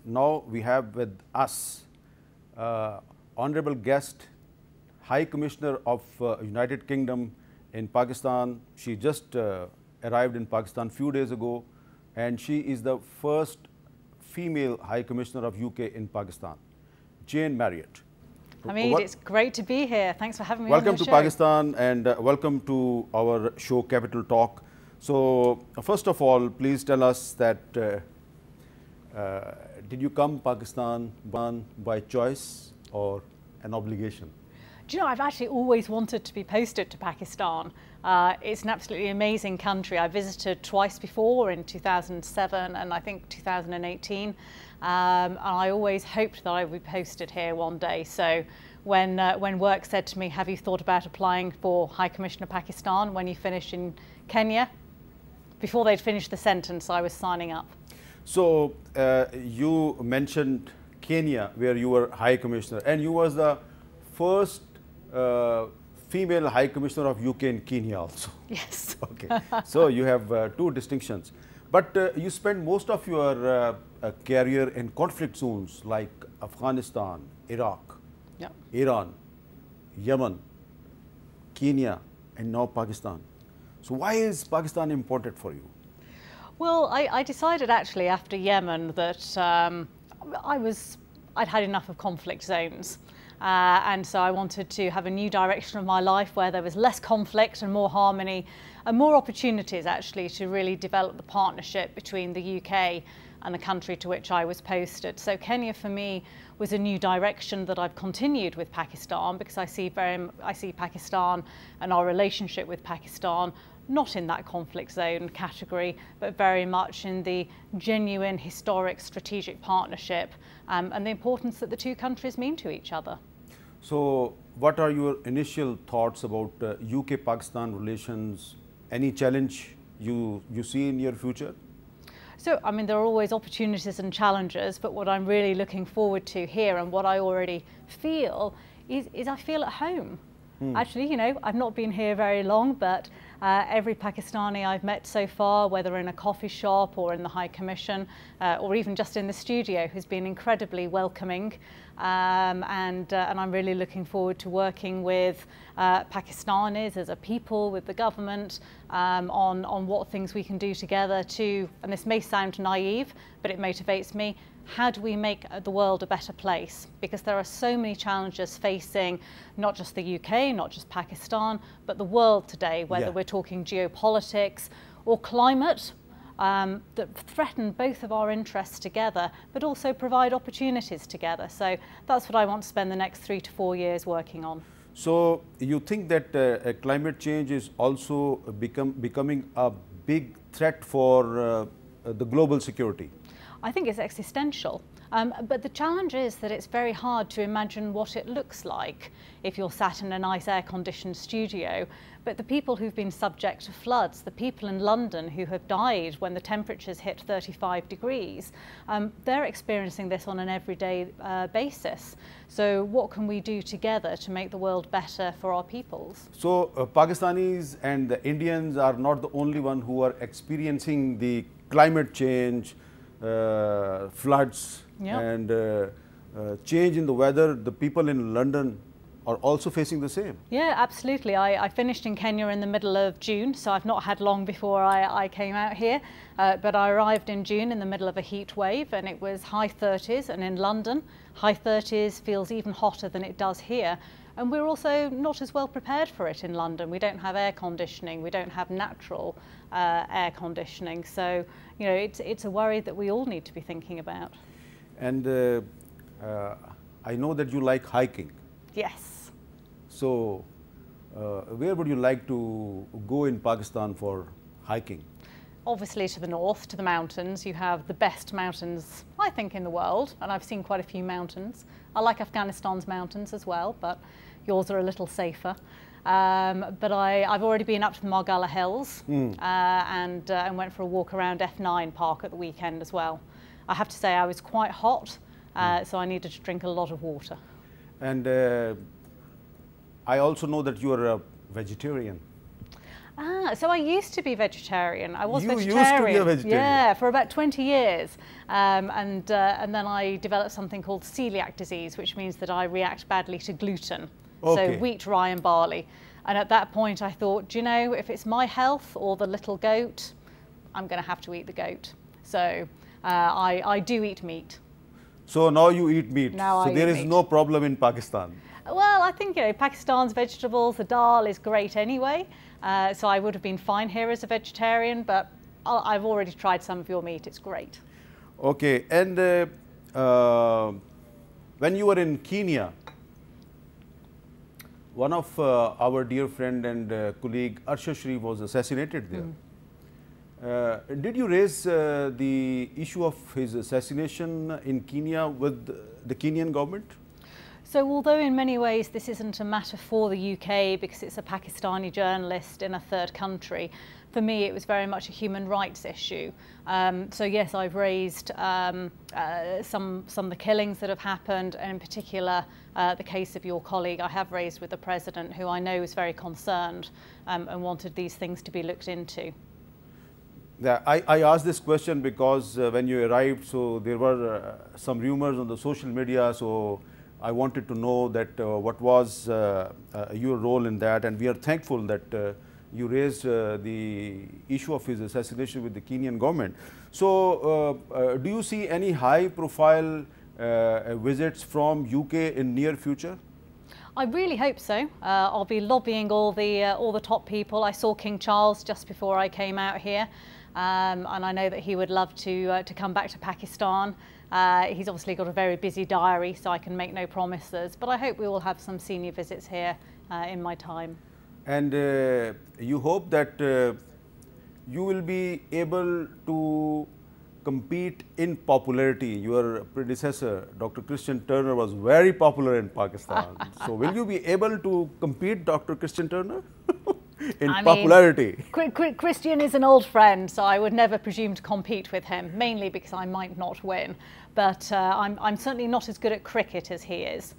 now we have with us honorable guest, High Commissioner of United Kingdom in Pakistan. She just arrived in Pakistan few days ago, and she is the first female High Commissioner of UK in Pakistan, Jane Marriott. Hamid, it's great to be here. Thanks for having me Welcome on the to show. Pakistan, and welcome to our show Capital Talk. So first of all, please tell us that did you come Pakistan by choice or an obligation? Do you know, I've actually always wanted to be posted to Pakistan. It's an absolutely amazing country. I visited twice before, in 2007 and I think 2018. And I always hoped that I would be posted here one day. So when work said to me, have you thought about applying for High Commissioner Pakistan when you finish in Kenya? Before they'd finished the sentence, I was signing up. So you mentioned Kenya, where you were High Commissioner, and you was the first female High Commissioner of UK in Kenya also. Yes. Okay. So you have two distinctions. But you spent most of your career in conflict zones like Afghanistan, Iraq, Yep. Iran, Yemen, Kenya, and now Pakistan. So why is Pakistan important for you? Well, I decided actually after Yemen that I'd had enough of conflict zones. And so I wanted to have a new direction of my life where there was less conflict and more harmony and more opportunities actually to really develop the partnership between the UK and the country to which I was posted. So Kenya for me was a new direction that I've continued with Pakistan, because I see Pakistan and our relationship with Pakistan not in that conflict zone category, but very much in the genuine historic strategic partnership and the importance that the two countries mean to each other. So what are your initial thoughts about UK-Pakistan relations? Any challenge you see in your future? So, I mean, there are always opportunities and challenges, but what I'm really looking forward to here and what I already feel is I feel at home. Actually, you know, I've not been here very long, but every Pakistani I've met so far, whether in a coffee shop or in the High Commission or even just in the studio, has been incredibly welcoming. And I'm really looking forward to working with Pakistanis as a people, with the government, on what things we can do together to, and this may sound naive, but it motivates me, how do we make the world a better place? Because there are so many challenges facing not just the UK, not just Pakistan, but the world today, whether we're talking geopolitics or climate, that threaten both of our interests together, but also provide opportunities together. So that's what I want to spend the next 3 to 4 years working on. So you think that climate change is also becoming a big threat for the global security? I think it's existential. But the challenge is that it's very hard to imagine what it looks like if you're sat in a nice air-conditioned studio. But the people who've been subject to floods, the people in London who have died when the temperatures hit 35 degrees, they're experiencing this on an everyday basis. So what can we do together to make the world better for our peoples? So Pakistanis and the Indians are not the only one who are experiencing the climate change, floods, and change in the weather. The people in London are also facing the same. Yeah, absolutely. I finished in Kenya in the middle of June, so I've not had long before I came out here. But I arrived in June in the middle of a heat wave, and it was high 30s, and in London, high 30s feels even hotter than it does here. And we're also not as well prepared for it in London. We don't have air conditioning, we don't have natural air conditioning. So, you know, it's a worry that we all need to be thinking about. And I know that you like hiking. Yes. So, where would you like to go in Pakistan for hiking? Obviously to the north, to the mountains. You have the best mountains, I think, in the world, and I've seen quite a few mountains. I like Afghanistan's mountains as well, but yours are a little safer. But I've already been up to the Margalla Hills and went for a walk around F9 Park at the weekend as well. I have to say I was quite hot, so I needed to drink a lot of water. And I also know that you are a vegetarian. So I used to be vegetarian. I was You used vegetarian. to be a vegetarian? Yeah, for about 20 years. And then I developed something called celiac disease, which means that I react badly to gluten. Okay. So wheat, rye and barley. And at that point I thought, do you know, if it's my health or the little goat, I'm going to have to eat the goat. So I do eat meat. So now you eat meat. Now so I there eat is meat. no problem in Pakistan. Well, I think, you know, Pakistan's vegetables, the dal is great anyway. So I would have been fine here as a vegetarian, but I've already tried some of your meat. It's great. Okay. And when you were in Kenya, one of our dear friend and colleague Arshad Sharif was assassinated there. Did you raise the issue of his assassination in Kenya with the Kenyan government? So although in many ways this isn't a matter for the UK because it's a Pakistani journalist in a third country, for me it was very much a human rights issue. So yes, I've raised some of the killings that have happened, and in particular the case of your colleague I have raised with the President, who I know is very concerned and wanted these things to be looked into. Yeah, I asked this question because when you arrived, so there were some rumors on the social media, so I wanted to know that what was your role in that, and we are thankful that you raised the issue of his assassination with the Kenyan government. So do you see any high profile visits from UK in near future? I really hope so. I'll be lobbying all the top people. I saw King Charles just before I came out here, and I know that he would love to come back to Pakistan. He's obviously got a very busy diary, so I can make no promises, but I hope we will have some senior visits here in my time. And you hope that you will be able to compete in popularity. Your predecessor, Dr. Christian Turner, was very popular in Pakistan. So will you be able to compete, Dr. Christian Turner, in popularity? Christian is an old friend, so I would never presume to compete with him, mainly because I might not win. But I'm certainly not as good at cricket as he is.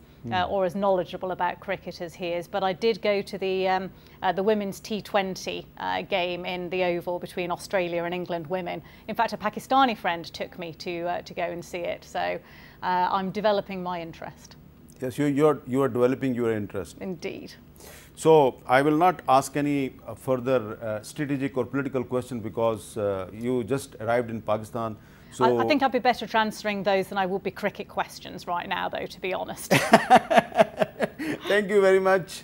Or as knowledgeable about cricket as he is, but I did go to the women's T20 game in the Oval between Australia and England women. In fact, a Pakistani friend took me to go and see it. So I'm developing my interest. Yes, you are developing your interest. Indeed. So I will not ask any further strategic or political question because you just arrived in Pakistan. So I think I'd be better at answering those than I would be cricket questions right now, though, to be honest. Thank you very much.